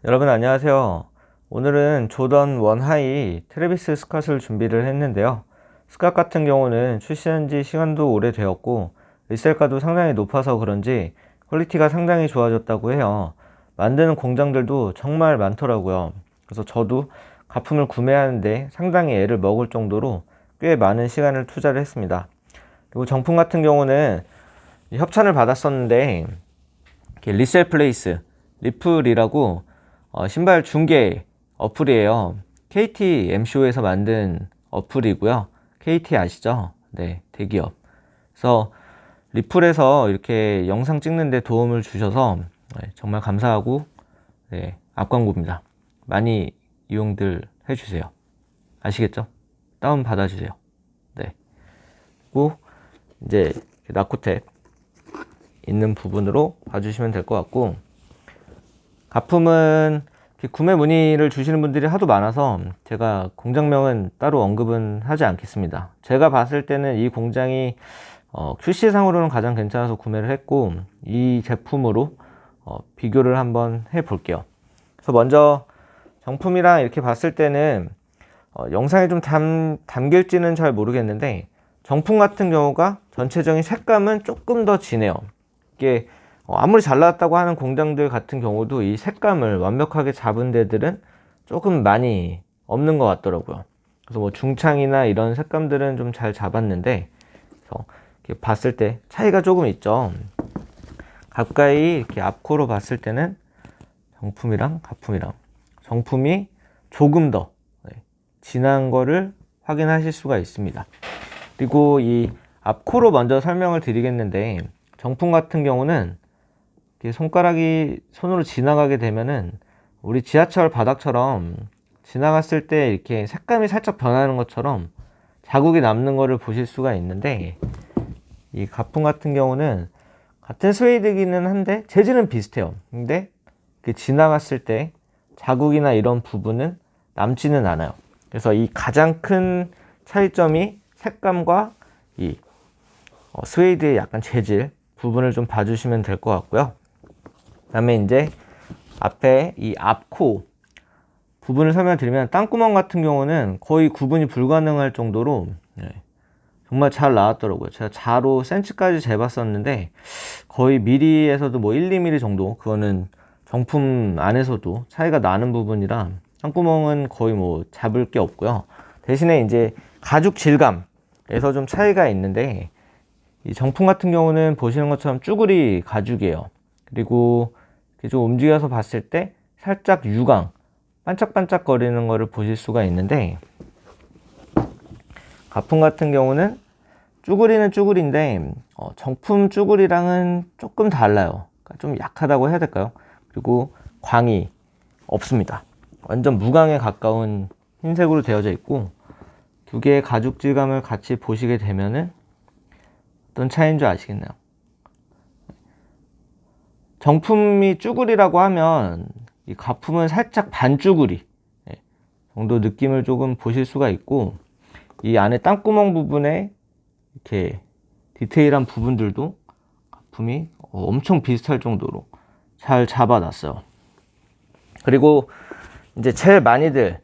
여러분 안녕하세요. 오늘은 조던 원 하이 트래비스 스캇을 준비를 했는데요. 스캇 같은 경우는 출시한 지 시간도 오래되었고 리셀가도 상당히 높아서 그런지 퀄리티가 상당히 좋아졌다고 해요. 만드는 공장들도 정말 많더라고요. 그래서 저도 가품을 구매하는데 상당히 애를 먹을 정도로 꽤 많은 시간을 투자를 했습니다. 그리고 정품 같은 경우는 협찬을 받았었는데 리셀 플레이스 리플이라고 신발 중개 어플이에요. KT MCO에서 만든 어플이고요. KT 아시죠? 네, 대기업. 그래서 리플에서 이렇게 영상 찍는데 도움을 주셔서 정말 감사하고 앞광고입니다. 많이 이용들 해주세요. 아시겠죠? 다운 받아주세요. 네. 그리고 이제 나코텍 있는 부분으로 봐주시면 될 것 같고, 가품은 구매 문의를 주시는 분들이 하도 많아서 제가 공장명은 따로 언급은 하지 않겠습니다. 제가 봤을 때는 이 공장이 QC상으로는 가장 괜찮아서 구매를 했고, 이 제품으로 비교를 한번 해 볼게요. 그래서 먼저 정품이랑 이렇게 봤을 때는 영상에 좀 담길지는 잘 모르겠는데, 정품 같은 경우가 전체적인 색감은 조금 더 진해요. 이게 아무리 잘 나왔다고 하는 공장들 같은 경우도 이 색감을 완벽하게 잡은 데들은 조금 많이 없는 것 같더라고요. 그래서 뭐 중창이나 이런 색감들은 좀 잘 잡았는데, 이렇게 봤을 때 차이가 조금 있죠. 가까이 이렇게 앞코로 봤을 때는 정품이랑 가품이랑 정품이 조금 더 진한 거를 확인하실 수가 있습니다. 그리고 이 앞코로 먼저 설명을 드리겠는데, 정품 같은 경우는 손가락이 손으로 지나가게 되면은 우리 지하철 바닥처럼 지나갔을 때 이렇게 색감이 살짝 변하는 것처럼 자국이 남는 거를 보실 수가 있는데, 이 가품 같은 경우는 같은 스웨이드기는 한데 재질은 비슷해요. 근데 지나갔을 때 자국이나 이런 부분은 남지는 않아요. 그래서 이 가장 큰 차이점이 색감과 이 스웨이드의 약간 재질 부분을 좀 봐주시면 될 것 같고요. 그 다음에 이제 앞에 이 앞코 부분을 설명드리면, 땅구멍 같은 경우는 거의 구분이 불가능할 정도로 정말 잘 나왔더라고요. 제가 자로 센치까지 재봤었는데 거의 미리에서도 뭐 1, 2mm 정도, 그거는 정품 안에서도 차이가 나는 부분이라 땅구멍은 거의 뭐 잡을 게 없고요. 대신에 이제 가죽 질감에서 좀 차이가 있는데, 이 정품 같은 경우는 보시는 것처럼 쭈그리 가죽이에요. 그리고 좀 움직여서 봤을 때 살짝 유광, 반짝반짝 거리는 거를 보실 수가 있는데, 가품 같은 경우는 쭈그리는 쭈그리인데 정품 쭈그리랑은 조금 달라요. 그러니까 좀 약하다고 해야 될까요? 그리고 광이 없습니다. 완전 무광에 가까운 흰색으로 되어져 있고, 두 개의 가죽 질감을 같이 보시게 되면은 어떤 차이인 줄 아시겠나요? 정품이 쭈그리라고 하면 이 가품은 살짝 반쭈그리 정도 느낌을 조금 보실 수가 있고, 이 안에 땅구멍 부분에 이렇게 디테일한 부분들도 가품이 엄청 비슷할 정도로 잘 잡아놨어요. 그리고 이제 제일 많이들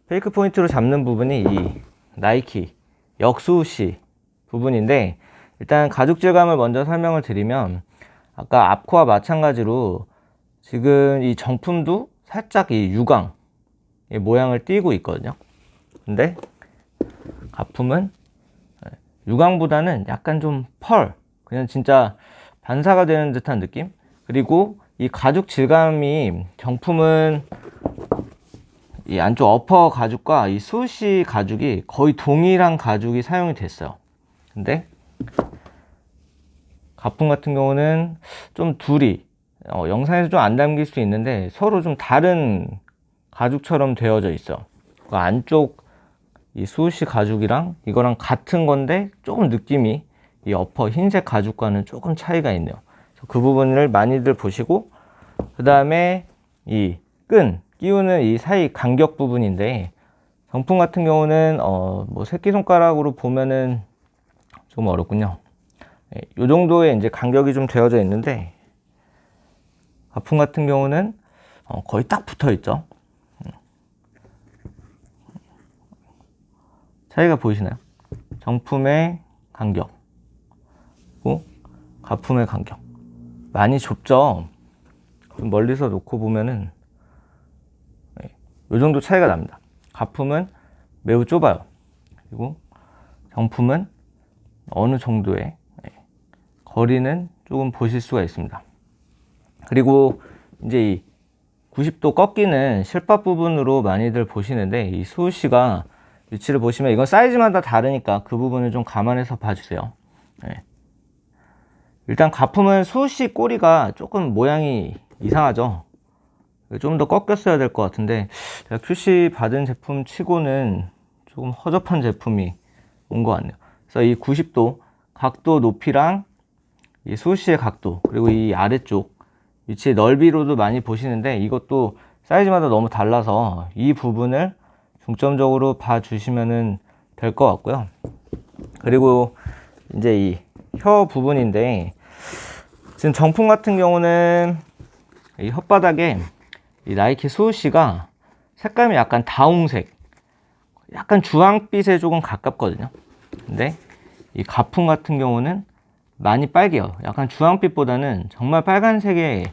페이크 포인트로 잡는 부분이 이 나이키 역수시 부분인데, 일단 가죽 질감을 먼저 설명을 드리면, 아까 앞코와 마찬가지로 지금 이 정품도 살짝 이 유광 모양을 띠고 있거든요. 근데 가품은 유광보다는 약간 좀 그냥 진짜 반사가 되는 듯한 느낌? 그리고 이 가죽 질감이, 정품은 이 안쪽 어퍼 가죽과 이 수시 가죽이 거의 동일한 가죽이 사용이 됐어요. 근데 가품 같은 경우는 좀 둘이 영상에서 좀 안 담길 수 있는데 서로 좀 다른 가죽처럼 되어져 있어. 그 안쪽 이 수시 가죽이랑 이거랑 같은 건데 조금 느낌이 이 어퍼 흰색 가죽과는 조금 차이가 있네요. 그 부분을 많이들 보시고, 그 다음에 이 끼우는 이 사이 간격 부분인데, 정품 같은 경우는 뭐 새끼손가락으로 보면은 좀 어렵군요. 이 정도의 이제 간격이 좀 되어져 있는데, 가품 같은 경우는 거의 딱 붙어 있죠. 차이가 보이시나요? 정품의 간격, 그리고 가품의 간격. 많이 좁죠? 멀리서 놓고 보면은 이 정도 차이가 납니다. 가품은 매우 좁아요. 그리고 정품은 어느 정도의 거리는 조금 보실 수가 있습니다. 그리고 이제 이 90도 꺾이는 실밥 부분으로 많이들 보시는데, 이 수우씨가 위치를 보시면 이건 사이즈마다 다르니까 그 부분을 좀 감안해서 봐주세요. 일단 가품은 수우씨 꼬리가 조금 모양이 이상하죠. 좀 더 꺾였어야 될 것 같은데, 제가 QC 받은 제품 치고는 조금 허접한 제품이 온 것 같네요. 그래서 이 90도 각도 높이랑 이 수우씨의 각도, 그리고 이 아래쪽 위치의 넓이로도 많이 보시는데, 이것도 사이즈마다 너무 달라서 이 부분을 중점적으로 봐주시면 될 것 같고요. 그리고 이제 이 혀 부분인데, 지금 정품 같은 경우는 이 혓바닥에 이 나이키 수우씨가 색감이 약간 다홍색, 약간 주황빛에 조금 가깝거든요. 근데 이 가품 같은 경우는 많이 빨개요. 약간 주황빛보다는 정말 빨간색에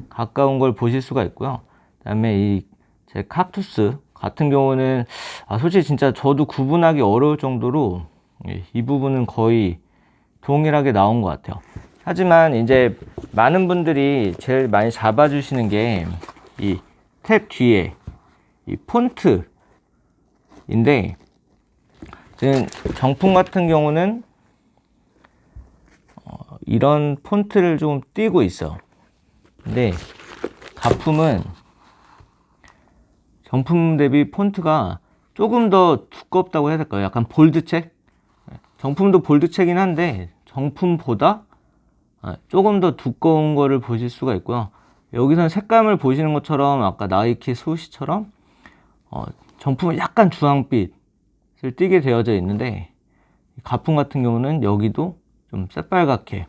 가까운 걸 보실 수가 있고요. 그 다음에 이 제 칵투스 같은 경우는 솔직히 진짜 저도 구분하기 어려울 정도로 이 부분은 거의 동일하게 나온 것 같아요. 하지만 이제 많은 분들이 제일 많이 잡아주시는 게 이 탭 뒤에 이 폰트인데, 지금 정품 같은 경우는 이런 폰트를 좀 띄고 있어요. 근데 가품은 정품 대비 폰트가 조금 더 두껍다고 해야 될까요? 약간 볼드책? 정품도 볼드책이긴 한데 정품보다 조금 더 두꺼운 거를 보실 수가 있고요. 여기서는 색감을 보시는 것처럼 아까 나이키 수우씨처럼 정품은 약간 주황빛을 띠게 되어져 있는데, 가품 같은 경우는 여기도 좀 새빨갛게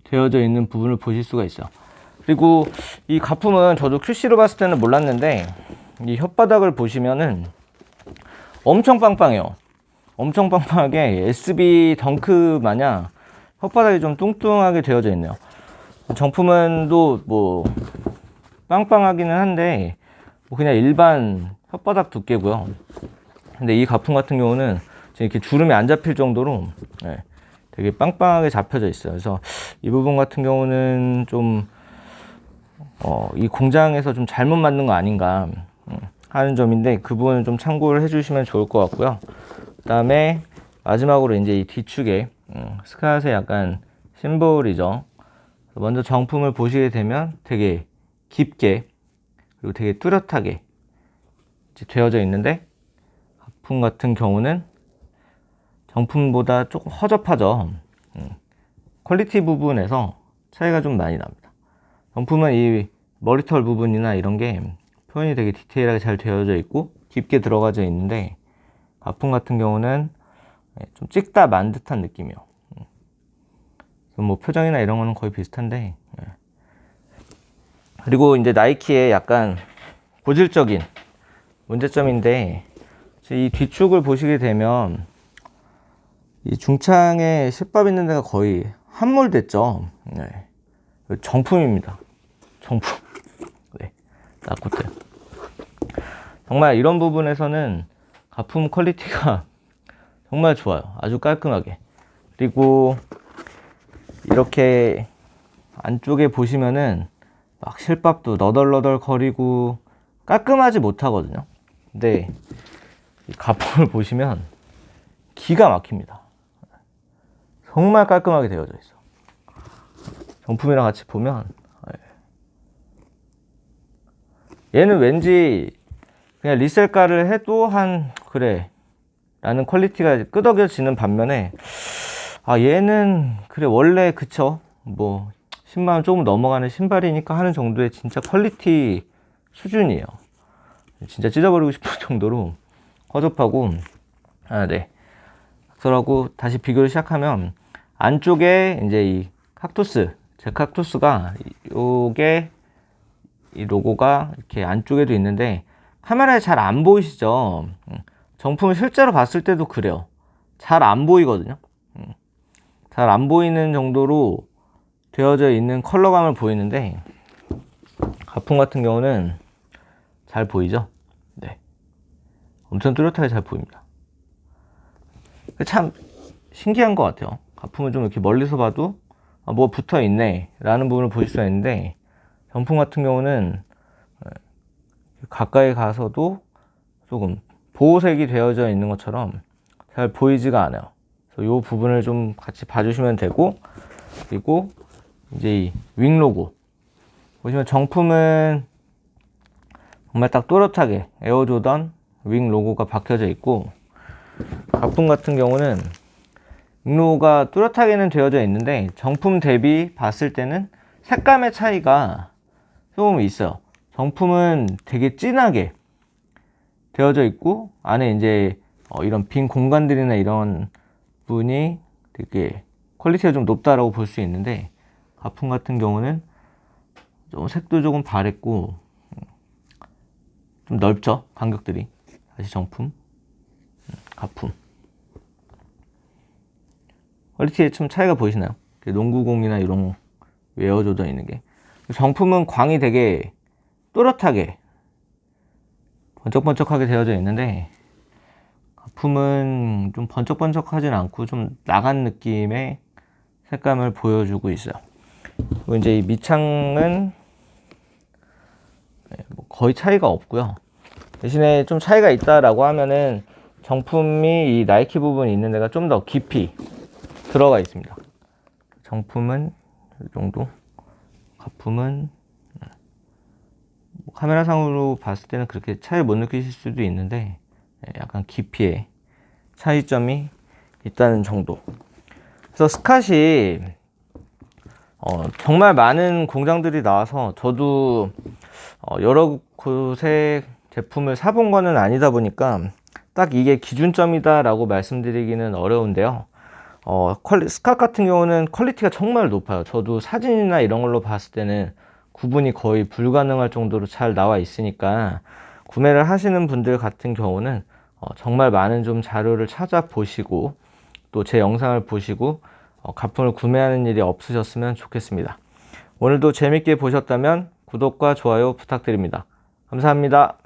되어져 있는 부분을 보실 수가 있어요. 그리고 이 가품은 저도 QC로 봤을 때는 몰랐는데, 이 혓바닥을 보시면은 엄청 빵빵해요. 엄청 빵빵하게 SB 덩크 마냥 혓바닥이 좀 뚱뚱하게 되어져 있네요. 정품은 또 뭐 빵빵하기는 한데 뭐 그냥 일반 혓바닥 두께고요. 근데 이 가품 같은 경우는 이렇게 주름이 안 잡힐 정도로 되게 빵빵하게 잡혀져 있어요. 그래서 이 부분 같은 경우는 좀 이 공장에서 좀 잘못 만든 거 아닌가 하는 점인데, 그 부분은 좀 참고를 해주시면 좋을 것 같고요. 그 다음에 마지막으로 이제 이 뒤축에 스캇의 약간 심볼이죠. 먼저 정품을 보시게 되면 되게 깊게 그리고 되게 뚜렷하게 되어져 있는데, 가품 같은 경우는 정품보다 조금 허접하죠. 퀄리티 부분에서 차이가 좀 많이 납니다. 정품은 이 머리털 부분이나 이런 게 표현이 되게 디테일하게 잘 되어져 있고 깊게 들어가져 있는데, 가품 같은 경우는 좀 찍다 만 듯한 느낌이요. 뭐 표정이나 이런 거는 거의 비슷한데, 그리고 이제 나이키의 약간 고질적인 문제점인데, 이 뒤축을 보시게 되면 이 중창에 실밥 있는 데가 거의 함몰됐죠. 정품입니다. 정품. 네, 라코트. 정말 이런 부분에서는 가품 퀄리티가 정말 좋아요. 아주 깔끔하게. 그리고 이렇게 안쪽에 보시면은 막 실밥도 너덜너덜 거리고 깔끔하지 못하거든요. 근데 이 가품을 보시면 기가 막힙니다. 정말 깔끔하게 되어져 있어. 정품이랑 같이 보면 얘는 왠지 그냥 리셀가를 해도 그래 라는 퀄리티가 끄덕여지는 반면에, 얘는 그래 원래 그쵸 뭐 10만원 조금 넘어가는 신발이니까 하는 정도의 진짜 퀄리티 수준이에요. 진짜 찢어버리고 싶을 정도로 허접하고. 네. 그러고 다시 비교를 시작하면 안쪽에 이제 이 칵투스, 제 칵투스가 요게 이 로고가 이렇게 안쪽에도 있는데 카메라에 잘 안 보이시죠? 정품을 실제로 봤을 때도 그래요. 잘 안 보이거든요. 잘 안 보이는 정도로 되어져 있는 컬러감을 보이는데 가품 같은 경우는 잘 보이죠? 네, 엄청 뚜렷하게 잘 보입니다. 참 신기한 것 같아요. 가품은 좀 이렇게 멀리서 봐도 뭐 붙어 있네 라는 부분을 보실 수가 있는데, 정품 같은 경우는 가까이 가서도 조금 보호색이 되어져 있는 것처럼 잘 보이지가 않아요. 그래서 이 부분을 좀 같이 봐주시면 되고, 그리고 이제 이 윙 로고 보시면 정품은 정말 딱 또렷하게 에어조던 윙 로고가 박혀져 있고, 가품 같은 경우는 윙 로고가 또렷하게는 되어져 있는데 정품 대비 봤을 때는 색감의 차이가 조금 있어요. 정품은 되게 진하게 되어져 있고 안에 이제 이런 빈 공간들이나 이런 부분이 되게 퀄리티가 좀 높다라고 볼 수 있는데, 가품 같은 경우는 좀 색도 조금 바랬고 좀 넓죠, 간격들이. 다시 정품, 가품 퀄리티에 좀 차이가 보이시나요? 농구공이나 이런 웨어조던 있는 게, 정품은 광이 되게 또렷하게 번쩍번쩍하게 되어져 있는데 가품은 좀 번쩍번쩍하진 않고 좀 나간 느낌의 색감을 보여주고 있어요. 그리고 이제 이 밑창은 거의 차이가 없고요. 대신에 좀 차이가 있다라고 하면은 정품이 이 나이키 부분이 있는 데가 좀 더 깊이 들어가 있습니다. 정품은 이 정도, 가품은 카메라상으로 봤을 때는 그렇게 차이를 못 느끼실 수도 있는데 약간 깊이의 차이점이 있다는 정도. 그래서 스캇이 정말 많은 공장들이 나와서 저도 여러 곳에 제품을 사본 거는 아니다 보니까 딱 이게 기준점이다 라고 말씀드리기는 어려운데요. 스캇 같은 경우는 퀄리티가 정말 높아요. 저도 사진이나 이런 걸로 봤을 때는 구분이 거의 불가능할 정도로 잘 나와 있으니까 구매를 하시는 분들 같은 경우는 정말 많은 좀 자료를 찾아보시고 또 제 영상을 보시고 가품을 구매하는 일이 없으셨으면 좋겠습니다. 오늘도 재밌게 보셨다면 구독과 좋아요 부탁드립니다. 감사합니다.